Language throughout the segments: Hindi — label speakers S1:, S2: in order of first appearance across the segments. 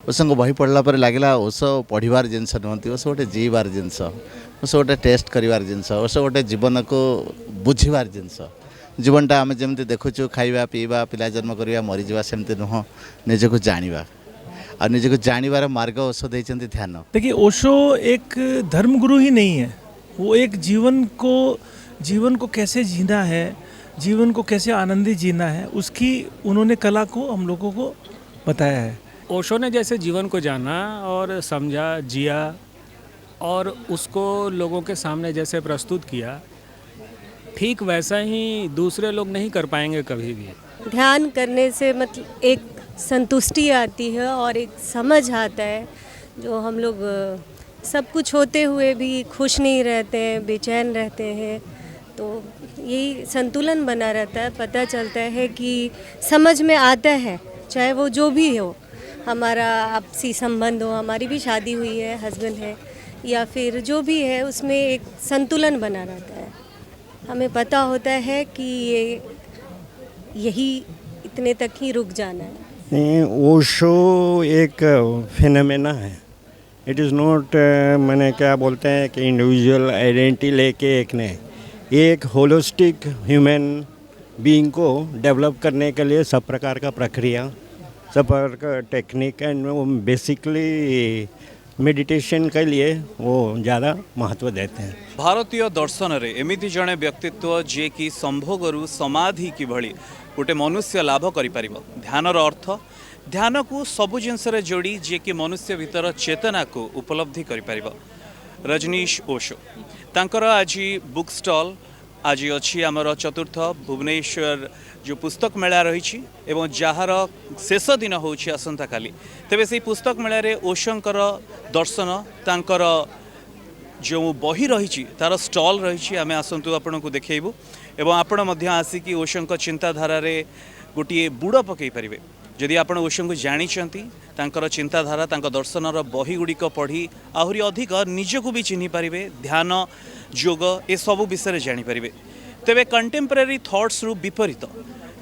S1: ओसंग बही पढ़ला पर लगला ओस पढ़वार जिनस नुहति ओस गोटे जीवार जिनस ओस गोटे टेस्ट करिवार जिनस ओस गोटे जीवन को बुझीवार जिनस जीवनटा आम जमी देखुचु खाइबा पीवा पिला जन्म करवा मरीजा सेमती नुह निजक जाना और निजक जानवर मार्ग ओस देते ध्यान।
S2: देखिए ओशो एक धर्मगुरु ही नहीं है, वो एक जीवन को कैसे जीना है, जीवन को कैसे आनंदित जीना है, उसकी उन्होंने कला को हम लोगों को बताया है।
S3: ओशो ने जैसे जीवन को जाना और समझा, जिया और उसको लोगों के सामने जैसे प्रस्तुत किया, ठीक वैसा ही दूसरे लोग नहीं कर पाएंगे कभी भी।
S4: ध्यान करने से मतलब एक संतुष्टि आती है और एक समझ आता है। जो हम लोग सब कुछ होते हुए भी खुश नहीं रहते हैं, बेचैन रहते हैं, तो यही संतुलन बना रहता है। पता चलता है कि समझ में आता है, चाहे वो जो भी हो, हमारा आपसी संबंध हो, हमारी भी शादी हुई है, हस्बैंड है, या फिर जो भी है, उसमें एक संतुलन बना रहता है। हमें पता होता है कि यही इतने तक ही रुक जाना है।
S5: नहीं, ओशो एक फिनोमेना है। इट इज़ नॉट मैंने क्या बोलते हैं कि इंडिविजुअल आइडेंटिटी लेके एक ने एक होलिस्टिक ह्यूमन बीइंग को डेवलप करने के लिए सब प्रकार का प्रक्रिया, सब प्रकार का टेक्निक एंड बेसिकली मेडिटेशन के लिए वो ज़्यादा महत्व देते हैं।
S6: भारतीय दर्शन रे एमिति जड़े व्यक्तित्व जे कि संभोगरु समाधि किभली गोटे मनुष्य लाभ करिपारिबो। ध्यानर अर्थ ध्यान को सबु जिनस जोड़ी जे कि मनुष्य भीतर चेतना को उपलब्धि करिपारिबो। रजनीश ओशो तांकर आज बुक स्टॉल आज अच्छी आमर चतुर्थ भुवनेश्वर जो पुस्तक मेला रही एवं जार शेष दिन होची आसंता काली। तेबे से पुस्तक मेला रे ओशोंकर दर्शन तांकर जो बही रही तार स्टॉल रही आम आसतु आपन को देखू एवं आपण मध्य आसिकी ओशोंक चिंताधारा रे गोटे बुड़ पकई पारे। जदि आप ओशो को जानी तांकर चिंताधारा तांकर दर्शनर बही गुड़िक पढ़ी आहरी अधिक निजको भी चिन्ह पारे, ध्यान योग ए सब विषय जानीपारे। तेबे कंटेम्परेरी थॉट्स रु विपरीत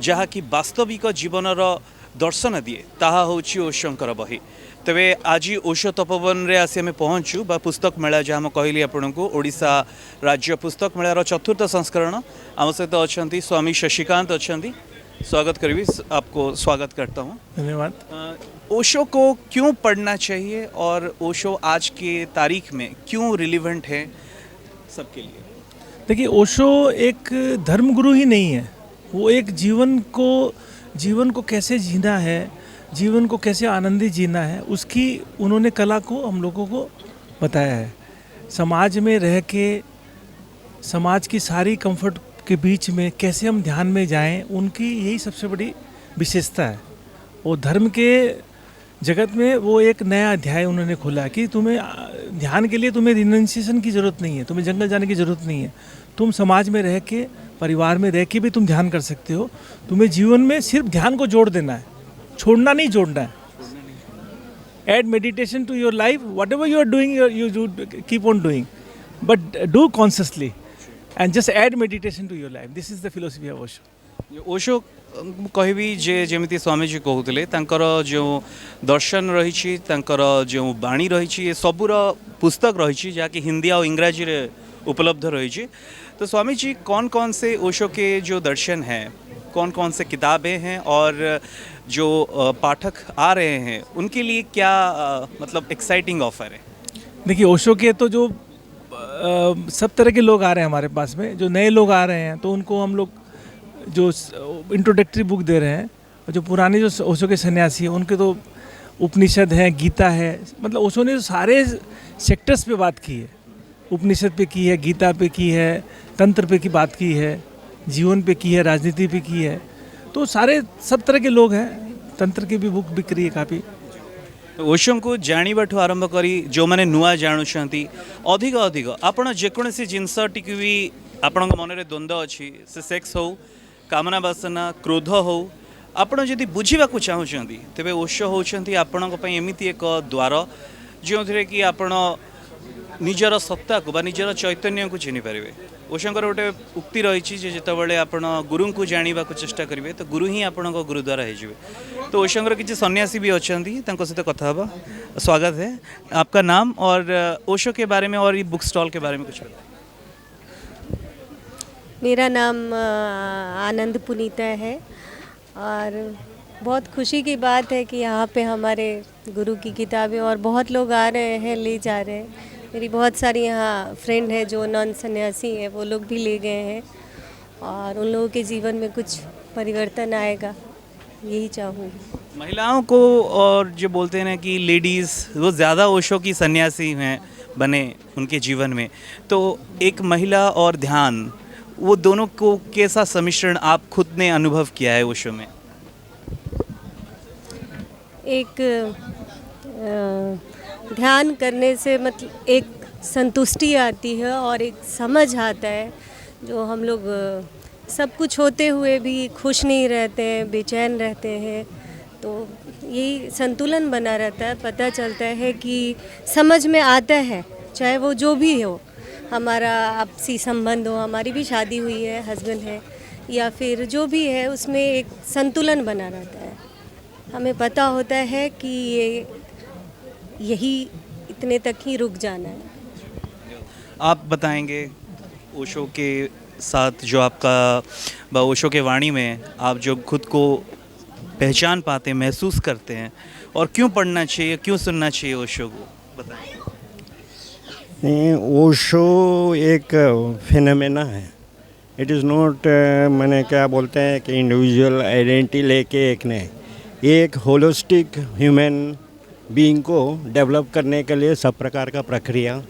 S6: जहा कि वास्तविक जीवनर दर्शन दिए ताहा होची ओशोंकर बही। तेबे आज ओशो तपोवन रे आसी आम पहुँचु बा पुस्तक मेला जहाँ मैं कहली आपन को ओडिशा राज्य पुस्तक मेलार चतुर्थ संस्करण आम सहित अच्छा स्वामी शशिकांत अच्छा, स्वागत करी, आपको स्वागत करता हूँ।
S2: धन्यवाद।
S6: ओशो को क्यों पढ़ना चाहिए और ओशो आज के तारीख में क्यों रिलीवेंट है सबके लिए?
S2: देखिए ओशो एक धर्मगुरु ही नहीं है, वो एक जीवन को कैसे जीना है, जीवन को कैसे आनंदित जीना है, उसकी उन्होंने कला को हम लोगों को बताया है। समाज में रह के समाज की सारी कंफर्ट के बीच में कैसे हम ध्यान में जाएं, उनकी यही सबसे बड़ी विशेषता है। वो धर्म के जगत में वो एक नया अध्याय उन्होंने खोला कि तुम्हें ध्यान के लिए तुम्हें रिनंसिएशन की ज़रूरत नहीं है, तुम्हें जंगल जाने की ज़रूरत नहीं है, तुम समाज में रह के, परिवार में रह के भी तुम ध्यान कर सकते हो। तुम्हें जीवन में सिर्फ ध्यान को जोड़ देना है, छोड़ना नहीं, जोड़ना है। Add meditation to your life, whatever you are doing you keep on doing, but do consciously and just add meditation to your life. This is the philosophy of Osho.
S6: Osho कहबी जे जमी स्वामी जी कहते तांकर जो दर्शन रही जो बाणी रही सबूर पुस्तक रही जहाँकि हिंदी और इंग्राजी रे उपलब्ध रही। तो स्वामी जी कौन कौन से ओशो के जो दर्शन हैं, कौन कौन से किताबें हैं और जो पाठक आ रहे हैं उनके लिए क्या मतलब एक्साइटिंग ऑफर है?
S2: देखिए ओशो के तो जो सब तरह के लोग आ रहे हैं हमारे पास में, जो नए लोग आ रहे हैं तो उनको हम लोग जो इंट्रोडक्टरी बुक दे रहे हैं। जो पुराने जो ओशो के सन्यासी हैं उनके तो उपनिषद हैं, गीता है, मतलब ओशो ने सारे सेक्टर्स पे बात की है। उपनिषद पे की है, गीता पे की है, तंत्र पे की बात की है, जीवन पे की है, राजनीति पे की है। तो सारे सब तरह के लोग हैं। तंत्र की भी बुक बिक्री है काफ़ी।
S6: ओशो को जानिबाठू आरंभ करी जो मैंने नुआ जानुछंती अधिक अधिक आपण जेकोसी जिनस टिक भी आपण मन में द्वंद्व अच्छी, से सेक्स हो, कामना वासना, क्रोध हो, आपण जदि बुझा चाहते तेरे ओशो होती आपण एमती एक द्वार जो थे कि आपण निजर सत्ता को निजर चैतन्य को चिन्ह पारे। ओशोंकर गोटे उक्ति रही जितेबाला आप गुरु को जानवा चेष्टा करेंगे तो गुरु ही आपण गुरुद्वारा हो। तो ओशोंकर किसी सन्यासी भी अच्छा सहित कथा हवा। स्वागत है, आपका नाम और ओशो के बारे में और ये बुक स्टॉल के बारे में कुछ बताएं।
S4: मेरा नाम आनंद पुनीता है और बहुत खुशी की बात है कि यहाँ पे हमारे गुरु की किताबें और बहुत लोग आ रहे हैं, ले जा रहे हैं। मेरी बहुत सारी यहाँ फ्रेंड है जो नॉन सन्यासी हैं, वो लोग भी ले गए हैं और उन लोगों के जीवन में कुछ परिवर्तन आएगा, यही चाहूँगी।
S6: महिलाओं को और जो बोलते हैं ना कि लेडीज़ वो ज़्यादा ओशो की सन्यासी हैं बने उनके जीवन में, तो एक महिला और ध्यान वो दोनों को कैसा सम्मिश्रण आप खुद ने अनुभव किया है ओशो में?
S4: एक ध्यान करने से मतलब एक संतुष्टि आती है और एक समझ आता है। जो हम लोग सब कुछ होते हुए भी खुश नहीं रहते हैं, बेचैन रहते हैं, तो यही संतुलन बना रहता है। पता चलता है कि समझ में आता है, चाहे वो जो भी हो, हमारा आपसी संबंध हो, हमारी भी शादी हुई है, हस्बैंड है, या फिर जो भी है, उसमें एक संतुलन बना रहता है। हमें पता होता है कि यही इतने तक ही रुक जाना है।
S6: आप बताएंगे ओशो के साथ जो आपका ओशो के वाणी में आप जो खुद को पहचान पाते हैं, महसूस करते हैं, और क्यों पढ़ना चाहिए, क्यों सुनना चाहिए ओशो को, बताएं।
S5: ओशो एक फिनोमेना है। इट इज़ नॉट मैंने क्या बोलते हैं कि इंडिविजुअल आइडेंटिटी लेके एक होलिस्टिक ह्यूमन बीइंग को डेवलप करने के लिए सब प्रकार का प्रक्रिया,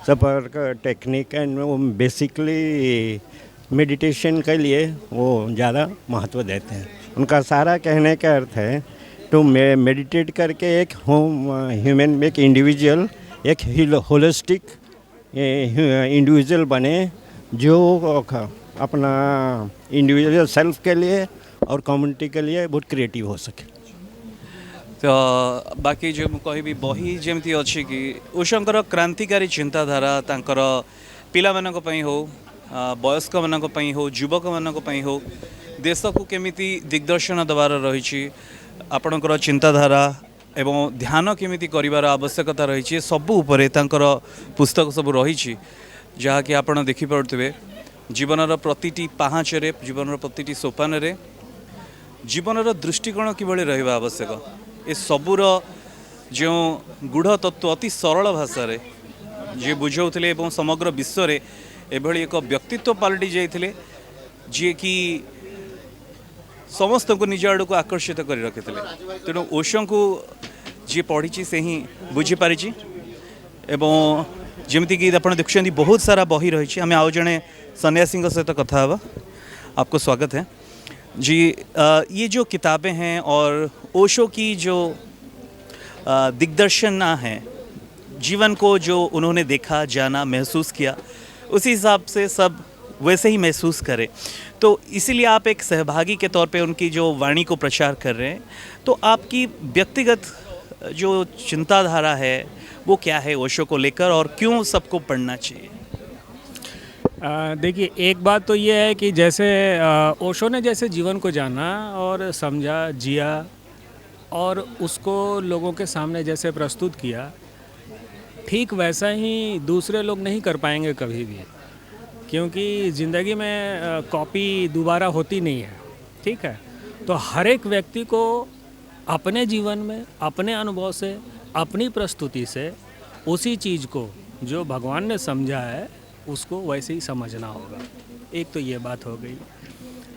S5: सब प्रकार का टेक्निक एंड वो बेसिकली मेडिटेशन के लिए वो ज़्यादा महत्व देते हैं। उनका सारा कहने का अर्थ है तो मेडिटेट करके एक ह्यूमन एक इंडिविजुअल एक होलिस्टिक इंडिविजुअल बने जो अपना इंडिविजुअल सेल्फ के लिए और कम्युनिटी के लिए बहुत क्रिएटिव हो सके।
S6: तो बाकी जो कहबी बही जमी अच्छी कि ओशोंकर क्रांतिकारी चिंताधारा तांकर पिलामानक पई हो, वयस्क मानक पई हो, युवक मानक पई हो, देश को केमिति दिग्दर्शन देवार रही आपणकर चिंताधारा एवं ध्यान केमिति करिवार आवश्यकता रही सबू उपरे तांकर पुस्तक सब रही जहाँकि आपण देखि पारुथिबे जीवनर प्रतिटी पाहाचरे, जीवनर प्रतिटी सोपान जीवनर दृष्टिकोण किभଳି रहिबा आवश्यक, ए सबूर जो गूढ़ तत्व अति सरल भाषा जी बुझाऊले और समग्र विश्व में एभली एक व्यक्तित्व पलटि जाइए जी कि समस्त को निज आड़ को आकर्षित कर रखी। तेणु ओशो को जी पढ़ी से ही बुझीपारी एवं जमीती कि आप देखुं बहुत सारा बही रही। आम आउ जड़े सन्यासी सहित कथा हवा। आपको स्वागत है जी। ये जो किताबें हैं और ओशो की जो दिग्दर्शन है, जीवन को जो उन्होंने देखा, जाना, महसूस किया, उसी हिसाब से सब वैसे ही महसूस करें, तो इसीलिए आप एक सहभागी के तौर पे उनकी जो वाणी को प्रचार कर रहे हैं। तो आपकी व्यक्तिगत जो चिंताधारा है वो क्या है ओशो को लेकर और क्यों सबको पढ़ना चाहिए?
S3: देखिए, एक बात तो ये है कि जैसे ओशो ने जैसे जीवन को जाना और समझा, जिया और उसको लोगों के सामने जैसे प्रस्तुत किया, ठीक वैसा ही दूसरे लोग नहीं कर पाएंगे कभी भी, क्योंकि ज़िंदगी में कॉपी दोबारा होती नहीं है। ठीक है, तो हर एक व्यक्ति को अपने जीवन में, अपने अनुभव से, अपनी प्रस्तुति से उसी चीज़ को जो भगवान ने समझा है उसको वैसे ही समझना होगा। एक तो ये बात हो गई।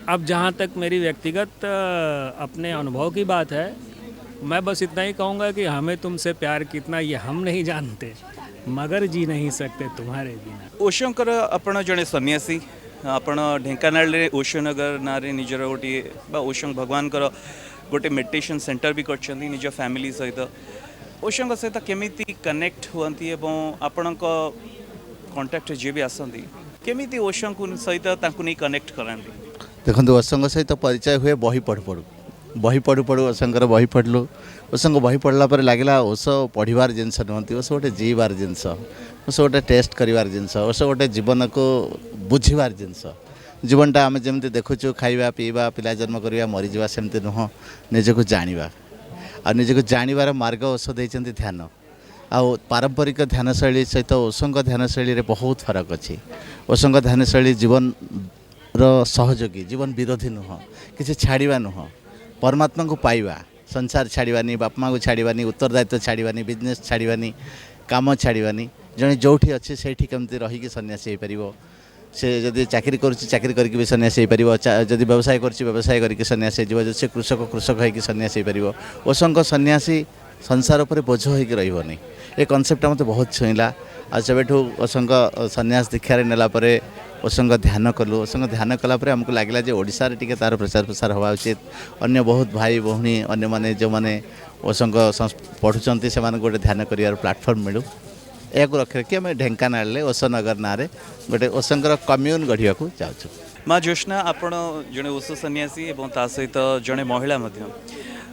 S3: अब जहाँ तक मेरी व्यक्तिगत अपने अनुभव की बात है, मैं बस इतना ही कहूँगा कि हमें तुमसे प्यार कितना ये हम नहीं जानते, मगर जी नहीं सकते तुम्हारे बिना।
S6: ओशोंकर आपण जड़े सन्यासी, आपण ढेंकानाल ओशोनगर ना निजर गोटे ओशो भगवान गोटे मेडिटेशन सेंटर भी कर निज फैमिली सहित ओशों सहित केमिति कनेक्ट हुअंती एवं आपण कांटेक्ट जी भी आसती केमिति ओशों सहित नहीं कनेक्ट कराती?
S1: देखो ओशों सहित परिचय हुए बही पढ़ु पढ़ु ओशोंकर बही पढ़लु। ओशों बही पढ़ला पर लगे ओशो पढ़वार जिनस नुहति, ओशो गोटे जीवार जिनस, ओशो गोटे टेस्ट करार जिनस, ओशो गोटे जीवन को बुझीवार जिनस, जीवनटा आम जमी देखुचु खाइबा पीवा पिला जन्म करवा मरीजा सेमती नुह निजक जाना आ निजक जानवर मार्ग ओष देते ध्यान आ पारंपरिक ध्यान शैली सहित ओषों ध्यान शैली बहुत फरक अच्छी। ओषों ध्यान शैली जीवन सहयोगी जीवन विरोधी नुह कि छाड़ा नुह परमात्मा को पाइबा संसार छाड़ानी बापा माँ को छाड़ानी उत्तरदायित्व छाड़ानी बिजनेस छाड़ानी काम छाड़ानी जड़े जो अच्छे से कमी रहीकि सन्यासी हो पार से जदि चाकरी चाकरी करके भी सन्यासी हो पार जदि व्यवसाय व्यवसाय करके सन्यासी हो से कृषक कृषक होकर सन्यासी हो पार ओषों सन्यासी संसार पर बोझ होकर रही ये कनसेप्ट मत बहुत छुईला आ से ओषों सन्यास दीक्षा नेलापर ओषों ध्यान कलु ओषों ध्यान कलापर आमको लगे जे ओडिशा रे तार प्रचार प्रसार हवा उचित अन्य बहुत भाई भौणी अन्य माने जो माने ओषों पढ़ुंट से गोटे ध्यान कर प्लाटफर्म मिलू या रख रखी आम ढेंकानाल ओषनगर ना गोटे ओषों कम्यून गढ़ा चाहूँ।
S6: माँ ज्योत्ना आपण जड़े ओष सन्यासी और ता सहित जड़े महिला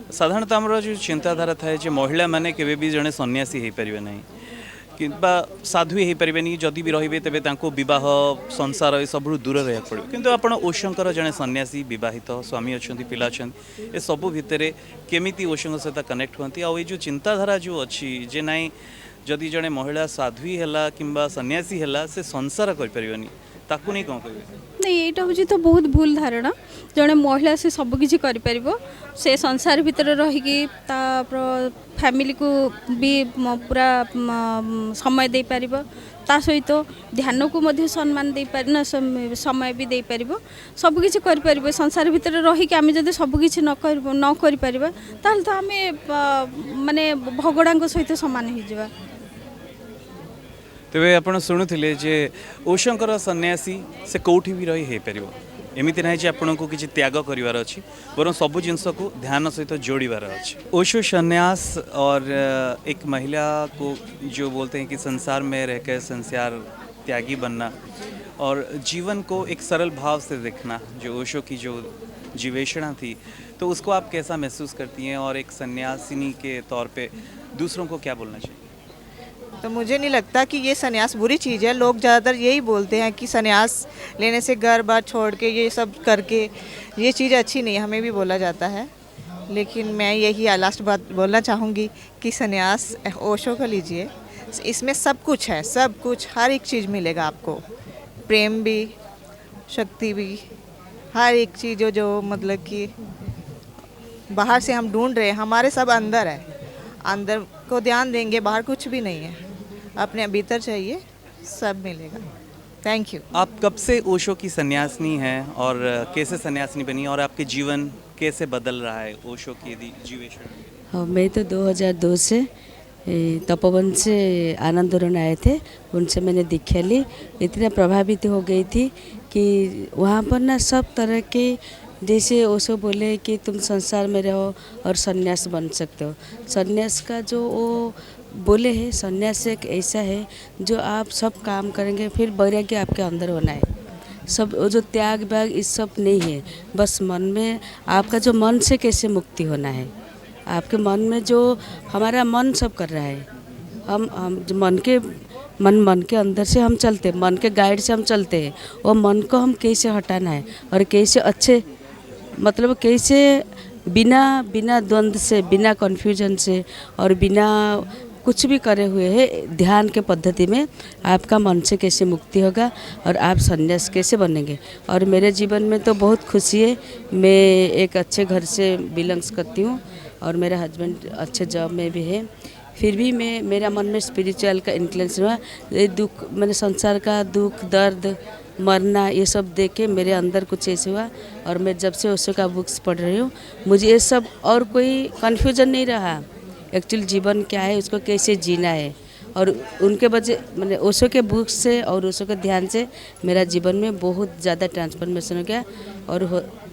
S6: साधारणतः आमर जो चिंताधारा थाए जे महिला माने केबे भी जड़े सन्यासी हो पारे ना कि साधु हो पारे जदि भी रे तेज बह संसार ये सब दूर रहा पड़ो किंतु आप ओषों जड़े सन्यासी बहित स्वामी अच्छा पिला अच्छा ये सब भितर केमी ओषों सहित कनेक्ट होती आ जो चिंताधारा जो अच्छी जे नाई जदि जड़े महिला साधु है कि सन्यासी है से संसार कर ताकू नहीं कौन कहे
S7: नहीं यहाँ हूँ तो बहुत भूल धारणा जड़े महिला से सबकि कर से संसार भितर रहीकि फैमिली को भी पूरा समय दे पार ता सहित ध्यान को मध्य सम्मान दे पार ना समय भी दे पार सबकि कर संसार भितर रहीकि आम जब सबकि न कर पारिबा ताल तो आम माने भगड़ा सहित समान हो
S6: तेरे आप शुणुले जे ओषों सन्यासी से कौटी भी रही हो पार एमती ना कि आपन को किसी त्याग करार अच्छी बर सबू जिनस को ध्यान सहित जोड़ार अच्छी। ओशो संन्यास और एक महिला को जो बोलते हैं कि संसार में रहकर संसार त्यागी बनना और जीवन को एक सरल भाव से देखना जो ओशो की जो जीवेषणा थी तो उसको आप कैसा महसूस करती हैं और एक सन्यासिनी के तौर पे दूसरों को क्या बोलना चाहिए?
S8: तो मुझे नहीं लगता कि ये सन्यास बुरी चीज़ है। लोग ज़्यादातर यही बोलते हैं कि सन्यास लेने से घर बार छोड़ के ये सब करके ये चीज़ अच्छी नहीं है, हमें भी बोला जाता है। लेकिन मैं यही लास्ट बात बोलना चाहूँगी कि सन्यास ओशो का लीजिए, इसमें सब कुछ है, सब कुछ हर एक चीज़ मिलेगा आपको, प्रेम भी, शक्ति भी, हर एक चीज़ जो मतलब कि बाहर से हम ढूंढ रहे हैं हमारे सब अंदर है। अंदर को ध्यान देंगे, बाहर कुछ भी नहीं है, अपने भीतर चाहिए, सब मिलेगा। Thank you.
S6: आप कब से ओशो की सन्यासिनी हैं और कैसे सन्यासिनी बनी और आपके जीवन कैसे बदल रहा है ओशो की जीवेषण?
S9: मैं तो 2002 से तपोवन से आनंदवन आए थे, उनसे मैंने दीक्षा ली। इतना प्रभावित हो गई थी कि वहाँ पर ना सब तरह के जैसे ओशो बोले कि तुम संसार में रहो और सन्यास बन सकते हो। सन्यास का जो वो बोले है, सन्यास एक ऐसा है जो आप सब काम करेंगे, फिर वैराग्य आपके अंदर होना है। सब वो जो त्याग व्याग इस सब नहीं है, बस मन में आपका जो मन से कैसे मुक्ति होना है, आपके मन में जो हमारा मन सब कर रहा है, हम जो मन के अंदर से हम चलते, मन के गाइड से हम चलते हैं, वो मन को हम कैसे हटाना है और कैसे अच्छे मतलब कैसे बिना द्वंद्व से, बिना कन्फ्यूजन से और बिना कुछ भी करे हुए है ध्यान के पद्धति में आपका मन से कैसे मुक्ति होगा और आप संन्यास कैसे बनेंगे। और मेरे जीवन में तो बहुत खुशी है, मैं एक अच्छे घर से बिलोंग्स करती हूँ और मेरा हस्बैंड अच्छे जॉब में भी है। फिर भी मेरा मन में स्पिरिचुअल का इन्फ्लुएंस हुआ। ये दुख मैंने संसार का दुख दर्द मरना ये सब देख के मेरे अंदर कुछ ऐसे हुआ और मैं जब से ओशो का बुक्स पढ़ रही हूँ मुझे ये सब और कोई कन्फ्यूजन नहीं रहा। एक्चुअल जीवन क्या है, उसको कैसे जीना है और उनके वजह मैंने ओशो के बुक्स से और ओशो के ध्यान से मेरा जीवन में बहुत ज़्यादा ट्रांसफॉर्मेशन हो गया। और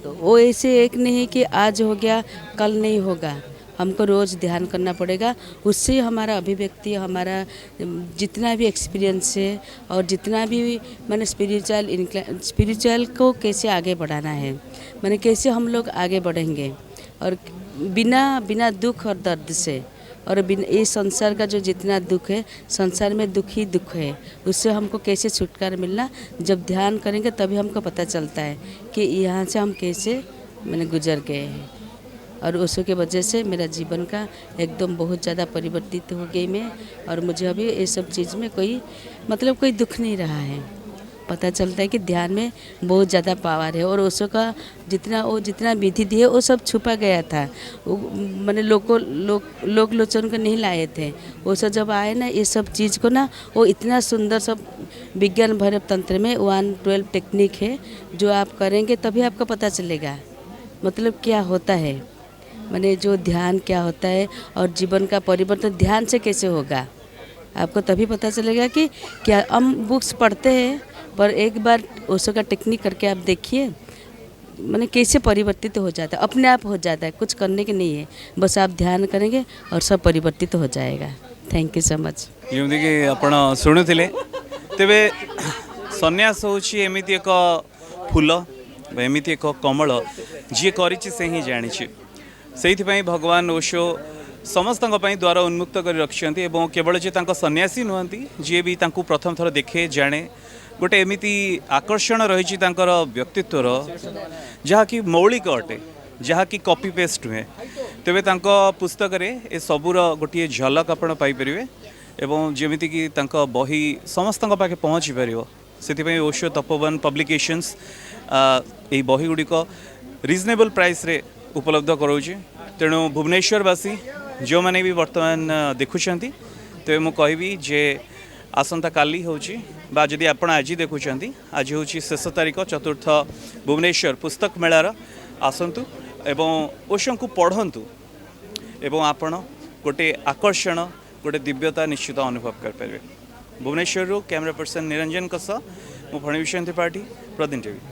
S9: वो ऐसे एक नहीं है कि आज हो गया कल नहीं होगा, हमको रोज़ ध्यान करना पड़ेगा। उससे हमारा अभिव्यक्ति, हमारा जितना भी एक्सपीरियंस है और जितना भी मैंने स्पिरिचुअल को कैसे आगे बढ़ाना है, मैंने कैसे हम लोग आगे बढ़ेंगे और बिना दुख और दर्द से और बिन ये संसार का जो जितना दुख है, संसार में दुख ही दुख है, उससे हमको कैसे छुटकारा मिलना, जब ध्यान करेंगे तभी हमको पता चलता है कि यहाँ से हम कैसे मैंने गुजर गए हैं। और ओशो के वजह से मेरा जीवन का एकदम बहुत ज़्यादा परिवर्तित हो गई मैं, और मुझे अभी ये सब चीज़ में कोई मतलब कोई दुख नहीं रहा है। पता चलता है कि ध्यान में बहुत ज़्यादा पावर है, और ओशो का जितना विधि दिए वो सब छुपा गया था, वो मैंने लोक लोचन को नहीं लाए थे। ओशो जब आए ना ये सब चीज़ को ना, वो इतना सुंदर सब विज्ञान भैरव तंत्र में 112 टेक्निक है, जो आप करेंगे तभी आपको पता चलेगा मतलब क्या होता है, मैंने जो ध्यान क्या होता है और जीवन का परिवर्तन ध्यान से कैसे होगा, आपको तभी पता चलेगा कि क्या हम बुक्स पढ़ते हैं, पर एक बार ओशो का टेक्निक करके आप देखिए, मैंने कैसे परिवर्तित हो जाता है, अपने आप हो जाता है, कुछ करने की नहीं है, बस आप ध्यान करेंगे और सब परिवर्तित हो जाएगा। Thank you so much.
S6: जमी कि आप शुणुले तेरे सन्यास हूँ एमती एक फूल एमती एक कमल जी कर ही जानी से भगवान ओशो समस्त द्वार उन्मुक्त कर रखिंट और केवल जे सन्यासी नुहति जी भी प्रथम थर देखे जाने गोटे एमती आकर्षण रही व्यक्तित्वर जहाँकि मौलिक अटे जहाँकि कॉपी पेस्ट नुहे तेरे पुस्तक ए सबूर गोटे झलक आपण पाइपर एवं जमीती कि बही समस्त पाखे पहुँची पार से ओशो तपोवन पब्लिकेशंस यही बही गुड़िक रिजनेबल प्राइस रे उपलब्ध कराऊे। तेणु भुवनेश्वरवासी जो मैंने भी वर्तमान देखुं तेज मु कहबी जे आसंता काली होची बा जदि आपण आज देखुं आज हूँ शेष तारीख चतुर्थ भुवनेश्वर पुस्तक मेलार आसतु एवं ओशो को पढ़ंतु एवं आपण गोटे आकर्षण गोटे दिव्यता निश्चित अनुभव करें। भुवनेश्वर कैमरा पर्सन निरंजन सह मु फणीभूषण त्रिपाठी प्रदीन टीवी।